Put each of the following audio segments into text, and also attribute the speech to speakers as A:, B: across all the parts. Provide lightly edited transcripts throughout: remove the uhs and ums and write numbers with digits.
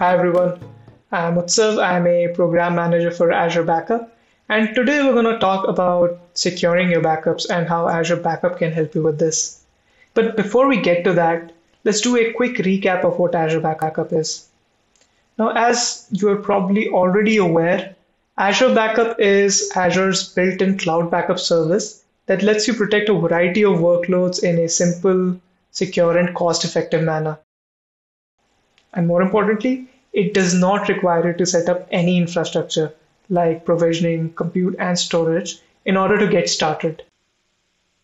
A: Hi everyone, I'm Utsav. I'm a program manager for Azure Backup, and today we're going to talk about securing your backups and how Azure Backup can help you with this. But before we get to that, let's do a quick recap of what Azure Backup is. Now, as you're probably already aware, Azure Backup is Azure's built-in cloud backup service that lets you protect a variety of workloads in a simple, secure, and cost-effective manner. And more importantly, it does not require you to set up any infrastructure like provisioning, compute, and storage in order to get started.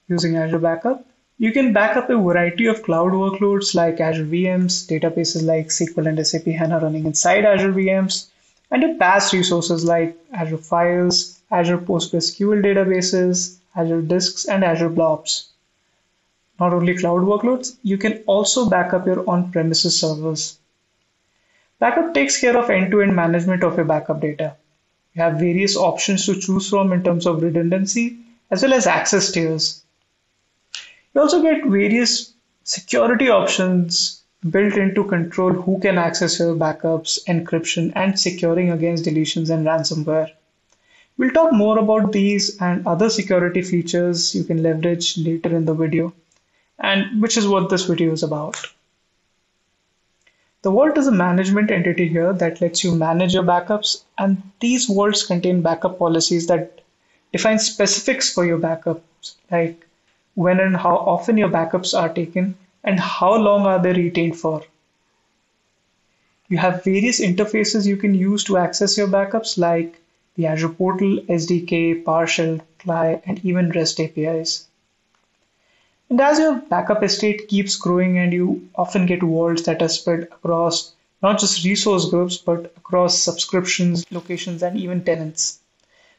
A: Using Azure Backup, you can back up a variety of cloud workloads like Azure VMs, databases like SQL and SAP HANA running inside Azure VMs, and your past resources like Azure Files, Azure PostgreSQL databases, Azure Disks, and Azure Blobs. Not only cloud workloads, you can also back up your on-premises servers. Backup takes care of end-to-end management of your backup data. You have various options to choose from in terms of redundancy as well as access tiers. You also get various security options built in to control who can access your backups, encryption, and securing against deletions and ransomware. We'll talk more about these and other security features you can leverage later in the video, and which is what this video is about. The vault is a management entity here that lets you manage your backups, and these vaults contain backup policies that define specifics for your backups, like when and how often your backups are taken and how long are they retained for. You have various interfaces you can use to access your backups like the Azure Portal, SDK, PowerShell, CLI, and even REST APIs. And as your backup estate keeps growing and you often get vaults that are spread across not just resource groups, but across subscriptions, locations, and even tenants.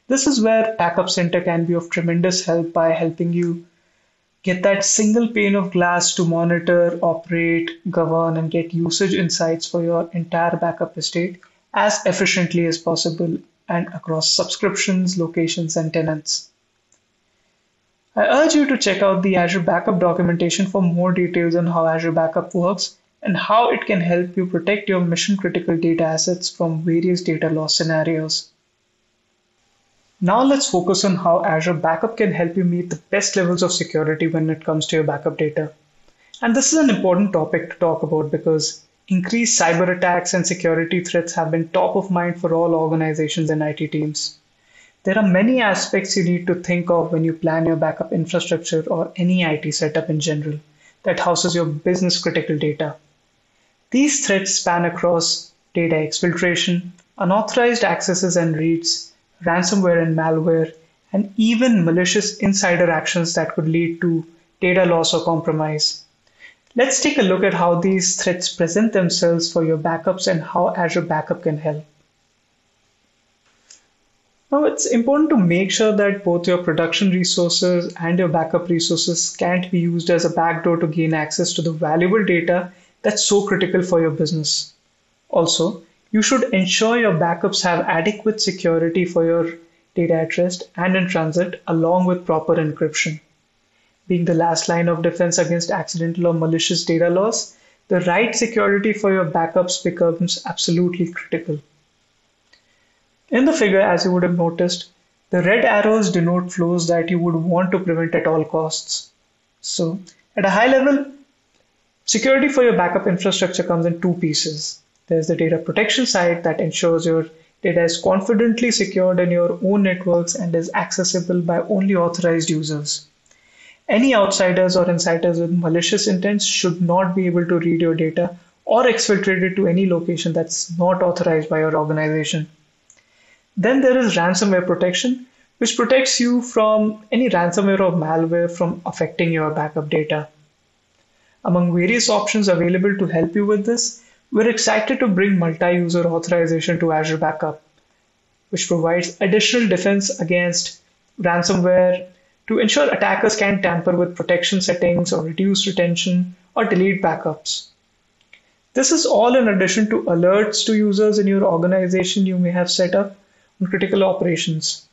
A: This is where Backup Center can be of tremendous help by helping you get that single pane of glass to monitor, operate, govern, and get usage insights for your entire backup estate as efficiently as possible and across subscriptions, locations, and tenants. I urge you to check out the Azure Backup documentation for more details on how Azure Backup works and how it can help you protect your mission-critical data assets from various data loss scenarios. Now let's focus on how Azure Backup can help you meet the best levels of security when it comes to your backup data. And this is an important topic to talk about because increased cyber attacks and security threats have been top of mind for all organizations and IT teams. There are many aspects you need to think of when you plan your backup infrastructure or any IT setup in general that houses your business critical data. These threats span across data exfiltration, unauthorized accesses and reads, ransomware and malware, and even malicious insider actions that could lead to data loss or compromise. Let's take a look at how these threats present themselves for your backups and how Azure Backup can help. Now, it's important to make sure that both your production resources and your backup resources can't be used as a backdoor to gain access to the valuable data that's so critical for your business. Also, you should ensure your backups have adequate security for your data at rest and in transit, along with proper encryption. Being the last line of defense against accidental or malicious data loss, the right security for your backups becomes absolutely critical. In the figure, as you would have noticed, the red arrows denote flows that you would want to prevent at all costs. So, at a high level, security for your backup infrastructure comes in two pieces. There's the data protection side that ensures your data is confidently secured in your own networks and is accessible by only authorized users. Any outsiders or insiders with malicious intents should not be able to read your data or exfiltrate it to any location that's not authorized by your organization. Then there is ransomware protection, which protects you from any ransomware or malware from affecting your backup data. Among various options available to help you with this, we're excited to bring multi-user authorization to Azure Backup, which provides additional defense against ransomware to ensure attackers can't tamper with protection settings or reduce retention or delete backups. This is all in addition to alerts to users in your organization you may have set up on critical operations.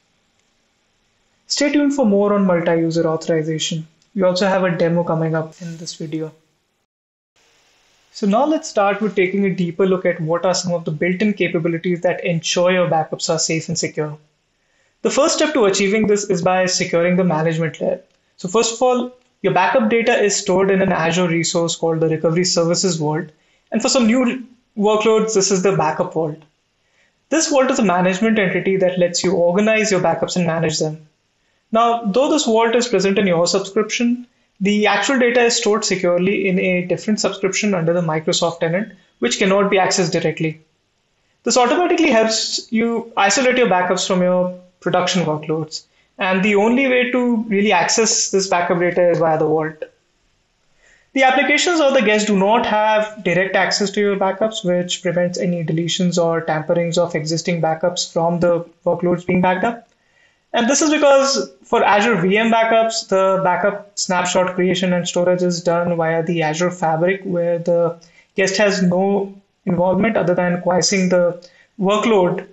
A: Stay tuned for more on multi-user authorization. We also have a demo coming up in this video. So now let's start with taking a deeper look at what are some of the built-in capabilities that ensure your backups are safe and secure. The first step to achieving this is by securing the management layer. So first of all, your backup data is stored in an Azure resource called the Recovery Services Vault. And for some new workloads, this is the backup vault. This vault is a management entity that lets you organize your backups and manage them. Now, though this vault is present in your subscription, the actual data is stored securely in a different subscription under the Microsoft tenant, which cannot be accessed directly. This automatically helps you isolate your backups from your production workloads. And the only way to really access this backup data is via the vault. The applications or the guests do not have direct access to your backups, which prevents any deletions or tamperings of existing backups from the workloads being backed up. And this is because for Azure VM backups, the backup snapshot creation and storage is done via the Azure Fabric, where the guest has no involvement other than acquiescing the workload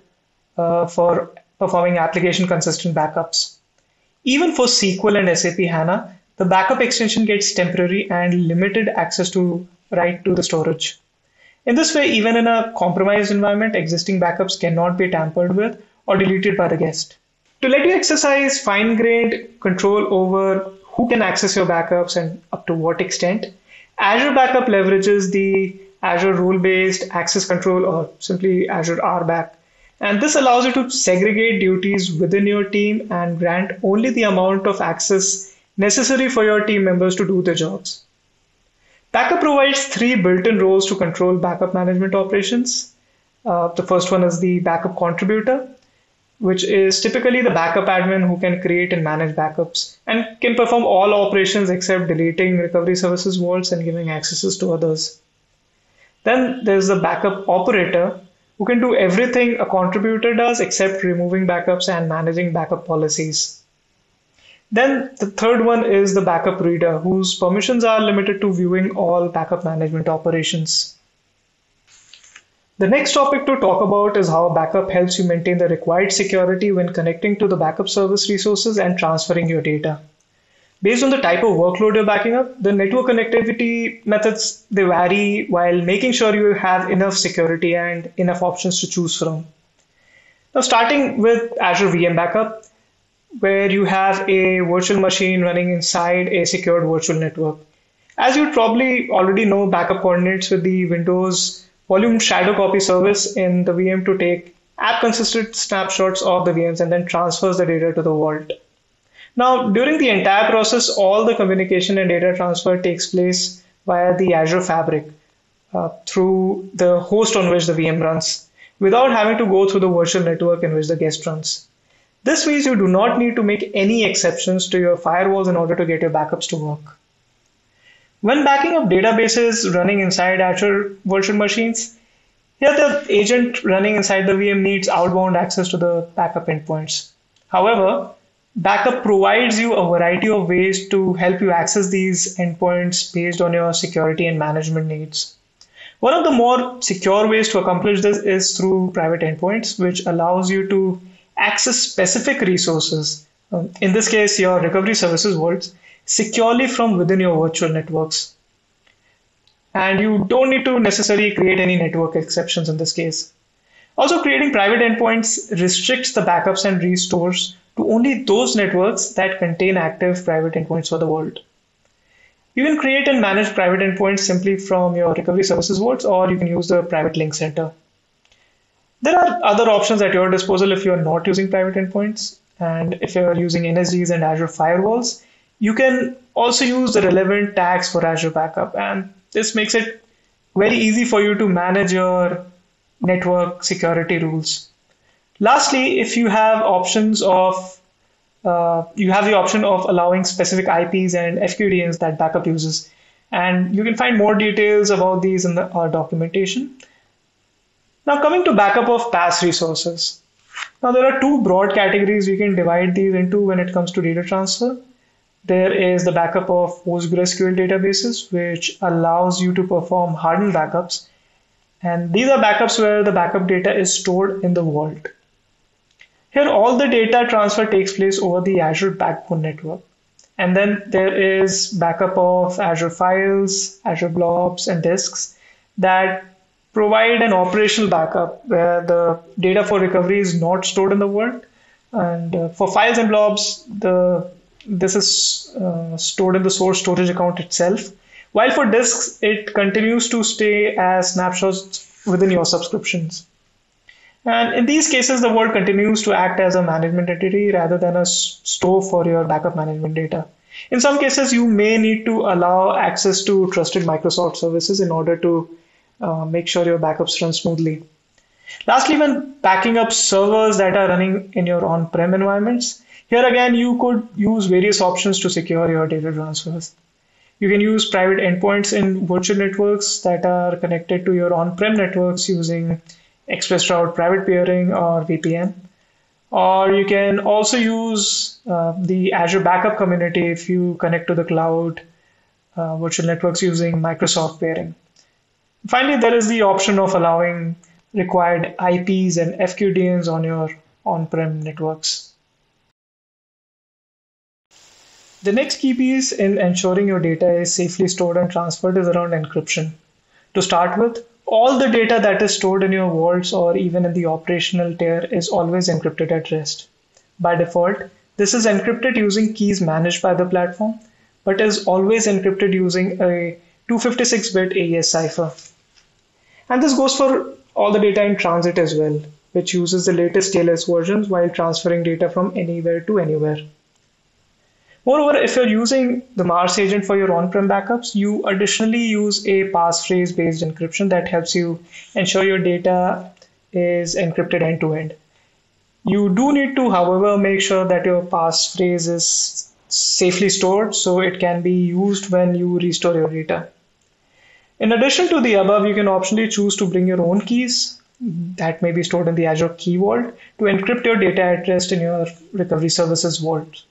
A: for performing application consistent backups. Even for SQL and SAP HANA, the backup extension gets temporary and limited access to the storage. In this way, even in a compromised environment, existing backups cannot be tampered with or deleted by the guest. To let you exercise fine-grained control over who can access your backups and up to what extent, Azure Backup leverages the Azure role-based access control, or simply Azure RBAC. And this allows you to segregate duties within your team and grant only the amount of access necessary for your team members to do their jobs. Backup provides three built-in roles to control backup management operations. The first one is the backup contributor, which is typically the backup admin who can create and manage backups and can perform all operations except deleting recovery services vaults and giving accesses to others. Then there's the backup operator, who can do everything a contributor does except removing backups and managing backup policies. Then the third one is the backup reader, whose permissions are limited to viewing all backup management operations. The next topic to talk about is how backup helps you maintain the required security when connecting to the backup service resources and transferring your data. Based on the type of workload you're backing up, the network connectivity methods, they vary while making sure you have enough security and enough options to choose from. Now, starting with Azure VM Backup, where you have a virtual machine running inside a secured virtual network. As you probably already know, backup coordinates with the Windows volume shadow copy service in the VM to take app consistent snapshots of the VMs and then transfers the data to the vault. Now, during the entire process, all the communication and data transfer takes place via the Azure Fabric through the host on which the VM runs, without having to go through the virtual network in which the guest runs. This means you do not need to make any exceptions to your firewalls in order to get your backups to work. When backing up databases running inside Azure virtual machines, here the agent running inside the VM needs outbound access to the backup endpoints. However, backup provides you a variety of ways to help you access these endpoints based on your security and management needs. One of the more secure ways to accomplish this is through private endpoints, which allows you to access specific resources, in this case your recovery services vaults, securely from within your virtual networks. And you don't need to necessarily create any network exceptions in this case. Also, creating private endpoints restricts the backups and restores to only those networks that contain active private endpoints for the vault. You can create and manage private endpoints simply from your recovery services vaults, or you can use the private link center. There are other options at your disposal if you are not using private endpoints, and if you're using NSGs and Azure firewalls, you can also use the relevant tags for Azure Backup, and this makes it very easy for you to manage your network security rules. Lastly, if you have options of you have the option of allowing specific IPs and FQDNs that backup uses, and you can find more details about these in our documentation. Now, coming to backup of past resources. Now, there are two broad categories we can divide these into when it comes to data transfer. There is the backup of PostgreSQL databases, which allows you to perform hardened backups. And these are backups where the backup data is stored in the vault. Here, all the data transfer takes place over the Azure Backbone network. And then there is backup of Azure files, Azure blobs, and disks. that provide an operational backup where the data for recovery is not stored in the vault. And for files and blobs, this is stored in the source storage account itself. While for disks, it continues to stay as snapshots within your subscriptions. And in these cases, the vault continues to act as a management entity rather than a store for your backup management data. In some cases, you may need to allow access to trusted Microsoft services in order to make sure your backups run smoothly. Lastly, when backing up servers that are running in your on-prem environments, here again, you could use various options to secure your data transfers. You can use private endpoints in virtual networks that are connected to your on-prem networks using express route private peering or VPN. Or you can also use the Azure Backup community if you connect to the cloud virtual networks using Microsoft peering. Finally, there is the option of allowing required IPs and FQDNs on your on-prem networks. The next key piece in ensuring your data is safely stored and transferred is around encryption. To start with, all the data that is stored in your vaults or even in the operational tier is always encrypted at rest. By default, this is encrypted using keys managed by the platform, but is always encrypted using a 256-bit AES cipher. And this goes for all the data in transit as well, which uses the latest TLS versions while transferring data from anywhere to anywhere. Moreover, if you're using the Mars agent for your on-prem backups, you additionally use a passphrase-based encryption that helps you ensure your data is encrypted end-to-end. You do need to, however, make sure that your passphrase is safely stored so it can be used when you restore your data. In addition to the above, you can optionally choose to bring your own keys that may be stored in the Azure Key Vault to encrypt your data at rest in your recovery services vault.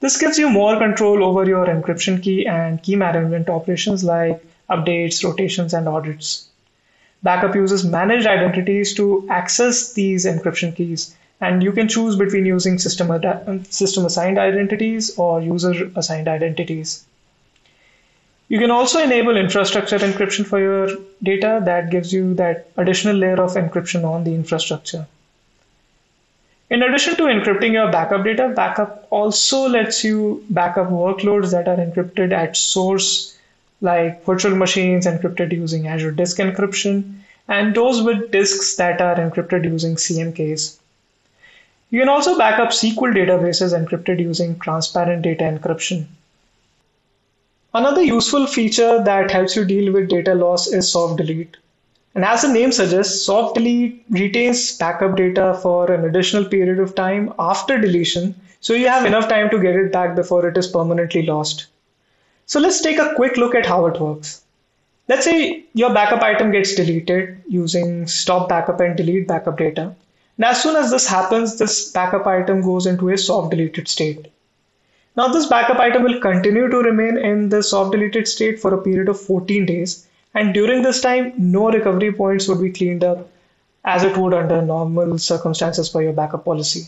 A: This gives you more control over your encryption key and key management operations like updates, rotations, and audits. Backup uses managed identities to access these encryption keys, and you can choose between using system-assigned identities or user-assigned identities. You can also enable infrastructure encryption for your data that gives you that additional layer of encryption on the infrastructure. In addition to encrypting your backup data, backup also lets you backup workloads that are encrypted at source, like virtual machines encrypted using Azure Disk Encryption, and those with disks that are encrypted using CMKs. You can also backup SQL databases encrypted using transparent data encryption. Another useful feature that helps you deal with data loss is soft delete. And as the name suggests, soft delete retains backup data for an additional period of time after deletion, so you have enough time to get it back before it is permanently lost. So let's take a quick look at how it works. Let's say your backup item gets deleted using stop backup and delete backup data. And as soon as this happens, this backup item goes into a soft deleted state. Now this backup item will continue to remain in the soft deleted state for a period of 14 days. And during this time, no recovery points would be cleaned up as it would under normal circumstances for your backup policy.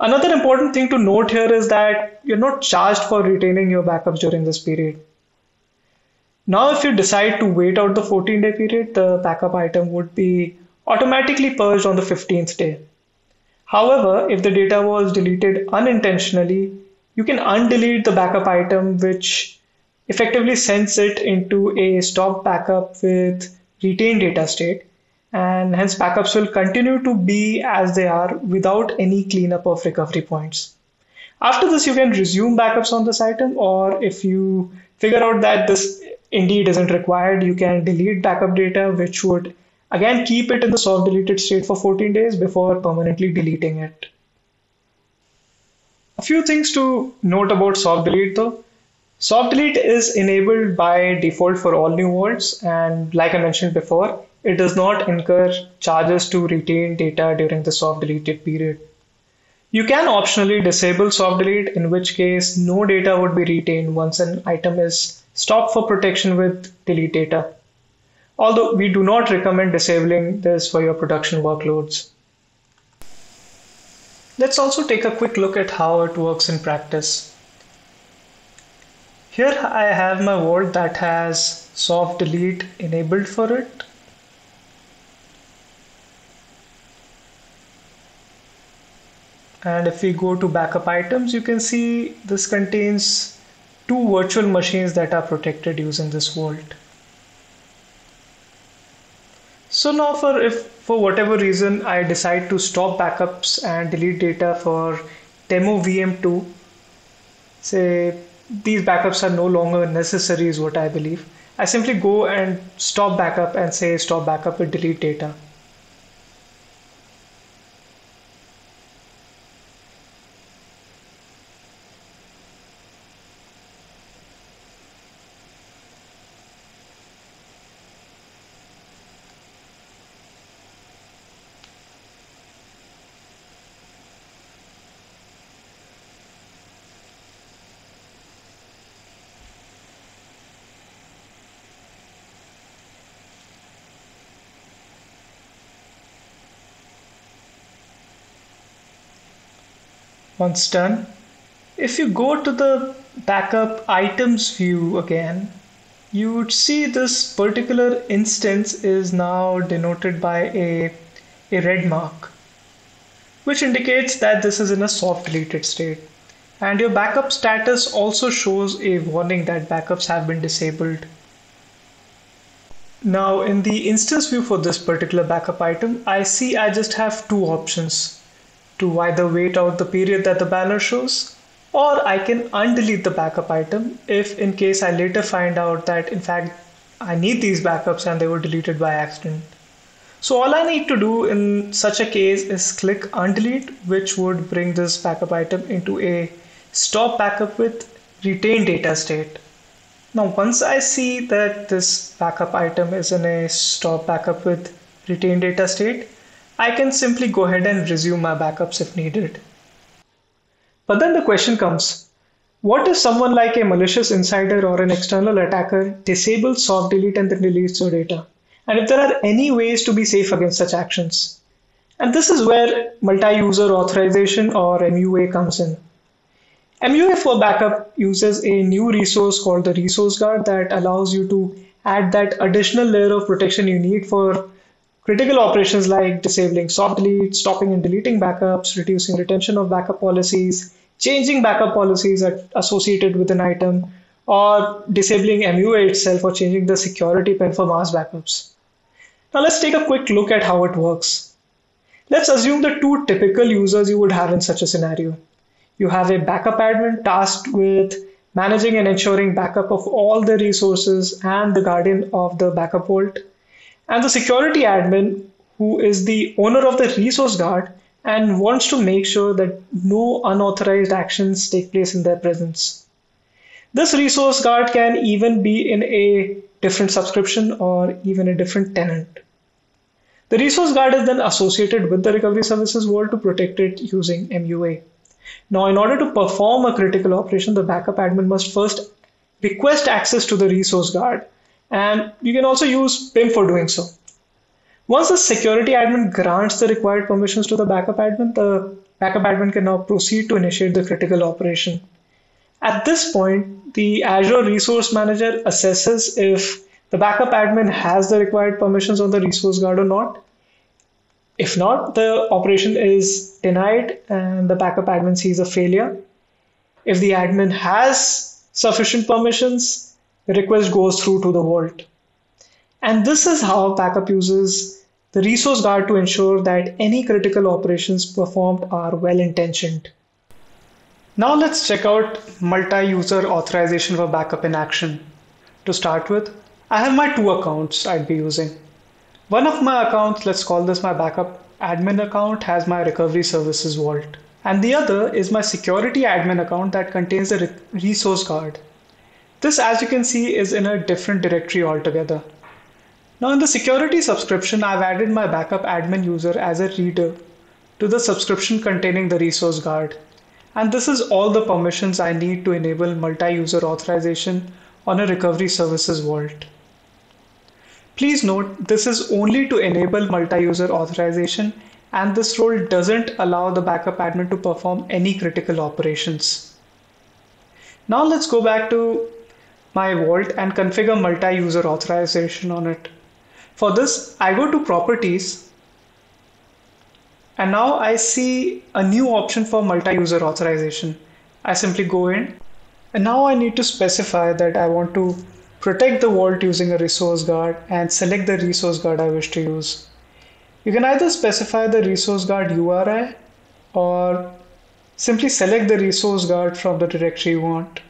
A: Another important thing to note here is that you're not charged for retaining your backups during this period. Now, if you decide to wait out the 14-day period, the backup item would be automatically purged on the 15th day. However, if the data was deleted unintentionally, you can undelete the backup item, which effectively sends it into a stop backup with retained data state, and hence backups will continue to be as they are without any cleanup of recovery points. After this, you can resume backups on this item, or if you figure out that this indeed isn't required, you can delete backup data, which would again keep it in the soft deleted state for 14 days before permanently deleting it. A few things to note about soft delete though. Soft delete is enabled by default for all new vaults, and like I mentioned before, it does not incur charges to retain data during the soft deleted period. You can optionally disable soft delete, in which case no data would be retained once an item is stopped for protection with delete data. Although we do not recommend disabling this for your production workloads. Let's also take a quick look at how it works in practice. Here I have my vault that has soft delete enabled for it. And if we go to backup items, you can see this contains two virtual machines that are protected using this vault. So now if for whatever reason I decide to stop backups and delete data for demo VM2, say these backups are no longer necessary is what I believe. I simply go and stop backup and say stop backup and delete data. Once done, if you go to the backup items view again, you would see this particular instance is now denoted by a red mark, which indicates that this is in a soft deleted state. And your backup status also shows a warning that backups have been disabled. Now, in the instance view for this particular backup item, I see I just have two options to either wait out the period that the banner shows, or I can undelete the backup item if in case I later find out that in fact I need these backups and they were deleted by accident. So all I need to do in such a case is click undelete, which would bring this backup item into a stop backup with retained data state. Now once I see that this backup item is in a stop backup with retained data state, I can simply go ahead and resume my backups if needed. But then the question comes, what if someone like a malicious insider or an external attacker disables soft delete and then deletes your data? And if there are any ways to be safe against such actions? And this is where multi-user authorization or MUA comes in. MUA for backup uses a new resource called the resource guard that allows you to add that additional layer of protection you need for critical operations like disabling soft delete, stopping and deleting backups, reducing retention of backup policies, changing backup policies associated with an item, or disabling MUA itself or changing the security pin for mass backups. Now let's take a quick look at how it works. Let's assume the two typical users you would have in such a scenario. You have a backup admin tasked with managing and ensuring backup of all the resources and the guardian of the backup vault, and the security admin who is the owner of the resource guard and wants to make sure that no unauthorized actions take place in their presence. This resource guard can even be in a different subscription or even a different tenant. The resource guard is then associated with the recovery services vault to protect it using MUA. Now, in order to perform a critical operation, the backup admin must first request access to the resource guard, and you can also use PIM for doing so. Once the security admin grants the required permissions to the backup admin can now proceed to initiate the critical operation. At this point, the Azure Resource Manager assesses if the backup admin has the required permissions on the resource guard or not. If not, the operation is denied and the backup admin sees a failure. If the admin has sufficient permissions, the request goes through to the vault. And this is how backup uses the resource guard to ensure that any critical operations performed are well intentioned. Now let's check out multi-user authorization for backup in action. To start with, I have my two accounts I'd be using. One of my accounts, let's call this my backup admin account, has my recovery services vault. And the other is my security admin account that contains the resource guard. This, as you can see, is in a different directory altogether. Now in the security subscription, I've added my backup admin user as a reader to the subscription containing the resource guard. And this is all the permissions I need to enable multi-user authorization on a recovery services vault. Please note, this is only to enable multi-user authorization, and this role doesn't allow the backup admin to perform any critical operations. Now let's go back to my vault and configure multi-user authorization on it. For this, I go to Properties, and now I see a new option for multi-user authorization. I simply go in, and now I need to specify that I want to protect the vault using a resource guard and select the resource guard I wish to use. You can either specify the resource guard URI or simply select the resource guard from the directory you want.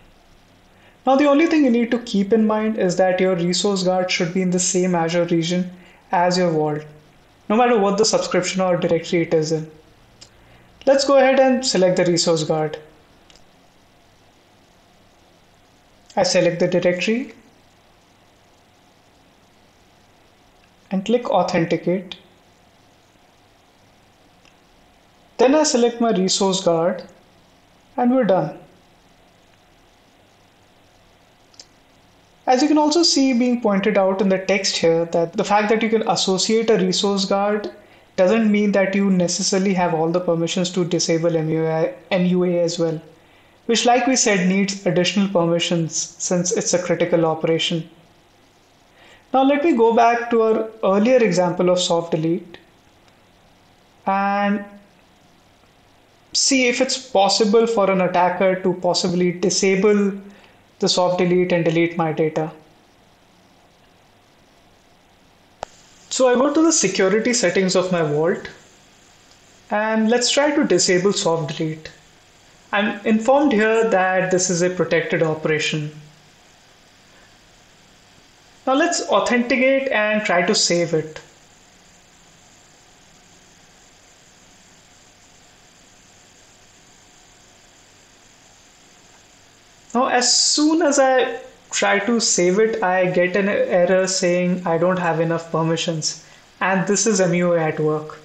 A: Now the only thing you need to keep in mind is that your resource guard should be in the same Azure region as your vault, no matter what the subscription or directory it is in. Let's go ahead and select the resource guard. I select the directory and click Authenticate. Then I select my resource guard and we're done. As you can also see being pointed out in the text here, that the fact that you can associate a resource guard doesn't mean that you necessarily have all the permissions to disable MUA as well, which, like we said, needs additional permissions since it's a critical operation. Now let me go back to our earlier example of soft delete and see if it's possible for an attacker to possibly disable the soft delete and delete my data. So I go to the security settings of my vault and let's try to disable soft delete. I'm informed here that this is a protected operation. Now let's authenticate and try to save it. Now, as soon as I try to save it, I get an error saying I don't have enough permissions, and this is MUA at work.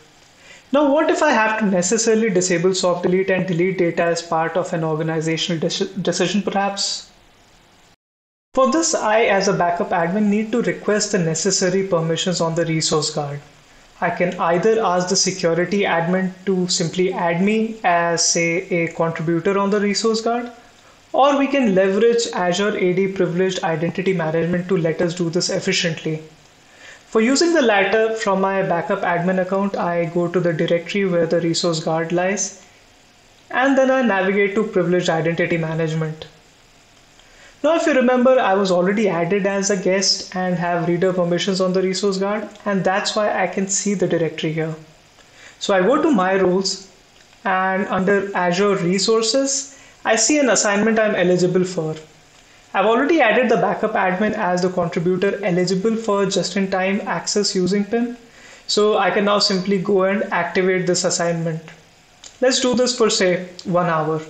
A: Now, what if I have to necessarily disable soft delete and delete data as part of an organizational decision perhaps? For this, I as a backup admin need to request the necessary permissions on the resource guard. I can either ask the security admin to simply add me as, say, a contributor on the resource guard, or we can leverage Azure AD Privileged Identity Management to let us do this efficiently. For using the latter, from my backup admin account, I go to the directory where the resource guard lies, and then I navigate to Privileged Identity Management. Now, if you remember, I was already added as a guest and have reader permissions on the resource guard, and that's why I can see the directory here. So I go to My Roles, and under Azure Resources, I see an assignment I'm eligible for. I've already added the backup admin as the contributor eligible for just-in-time access using PIM. So I can now simply go and activate this assignment. Let's do this for, say, 1 hour.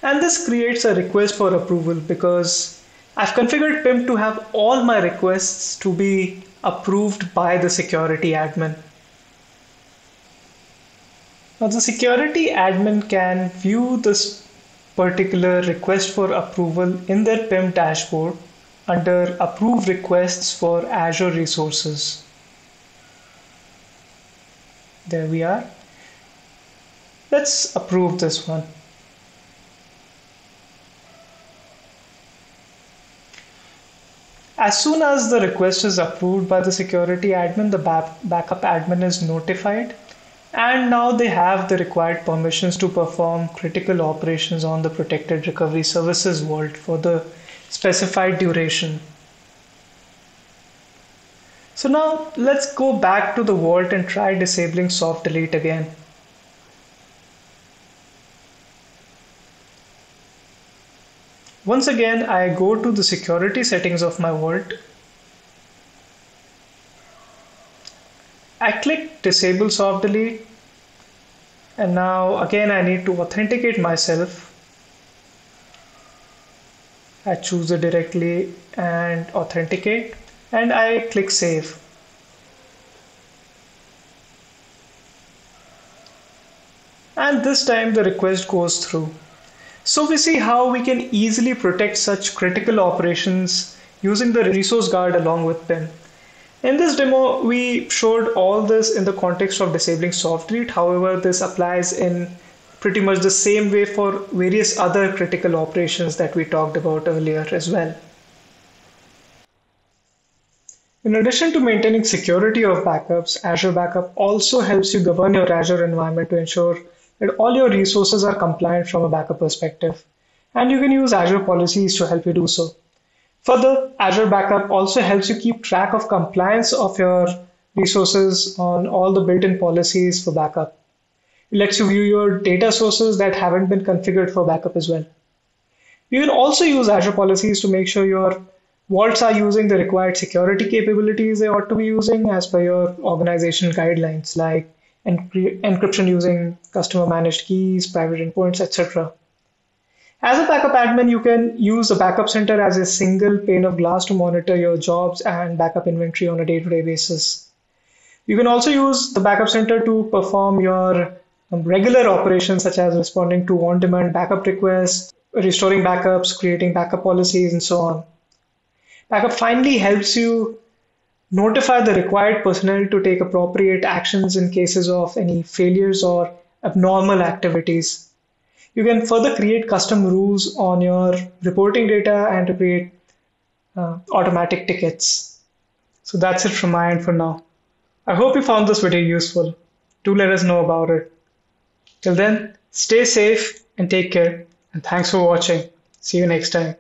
A: And this creates a request for approval because I've configured PIM to have all my requests to be approved by the security admin. Now the security admin can view this particular request for approval in their PIM dashboard under Approve Requests for Azure Resources. There we are. Let's approve this one. As soon as the request is approved by the security admin, the backup admin is notified, and now they have the required permissions to perform critical operations on the protected recovery services vault for the specified duration. So now let's go back to the vault and try disabling soft delete again. Once again, I go to the security settings of my vault. I click disable soft delete, and now again I need to authenticate myself. I choose the directly and authenticate, and I click save. And this time the request goes through. So we see how we can easily protect such critical operations using the resource guard along with PIM. In this demo, we showed all this in the context of disabling soft delete. However, this applies in pretty much the same way for various other critical operations that we talked about earlier as well. In addition to maintaining security of backups, Azure Backup also helps you govern your Azure environment to ensure that all your resources are compliant from a backup perspective. And you can use Azure policies to help you do so. Further, Azure Backup also helps you keep track of compliance of your resources on all the built-in policies for backup. It lets you view your data sources that haven't been configured for backup as well. You can also use Azure policies to make sure your vaults are using the required security capabilities they ought to be using as per your organization guidelines, like encryption using customer managed keys, private endpoints, etc. As a backup admin, you can use the backup center as a single pane of glass to monitor your jobs and backup inventory on a day-to-day basis. You can also use the backup center to perform your regular operations such as responding to on-demand backup requests, restoring backups, creating backup policies, and so on. Backup finally helps you notify the required personnel to take appropriate actions in cases of any failures or abnormal activities. You can further create custom rules on your reporting data and to create automatic tickets. So that's it from my end for now. I hope you found this video useful. Do let us know about it. Till then, stay safe and take care. And thanks for watching. See you next time.